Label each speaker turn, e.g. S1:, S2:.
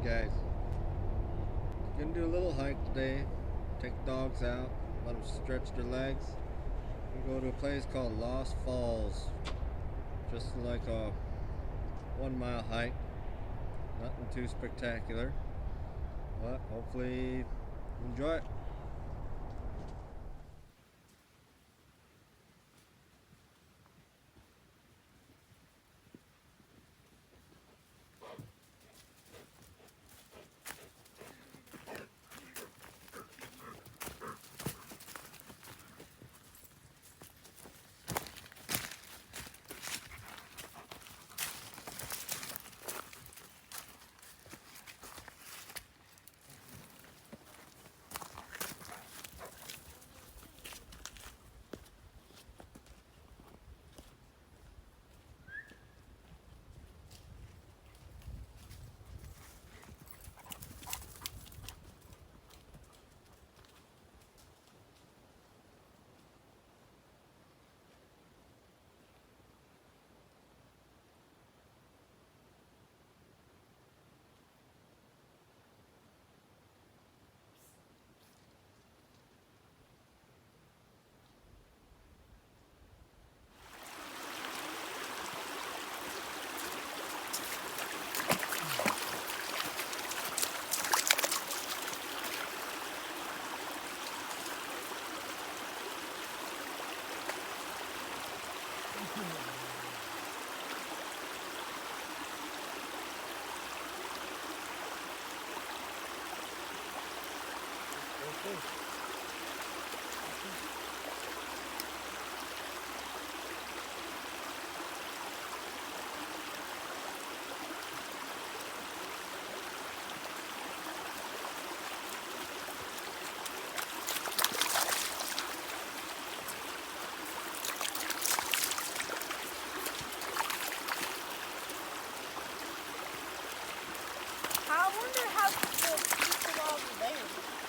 S1: Guys, gonna do a little hike today. Take dogs out, let them stretch their legs. We go to a place called Lost Falls. Just like a 1 mile hike. Nothing too spectacular, but hopefully enjoy it.
S2: I wonder how the people are there.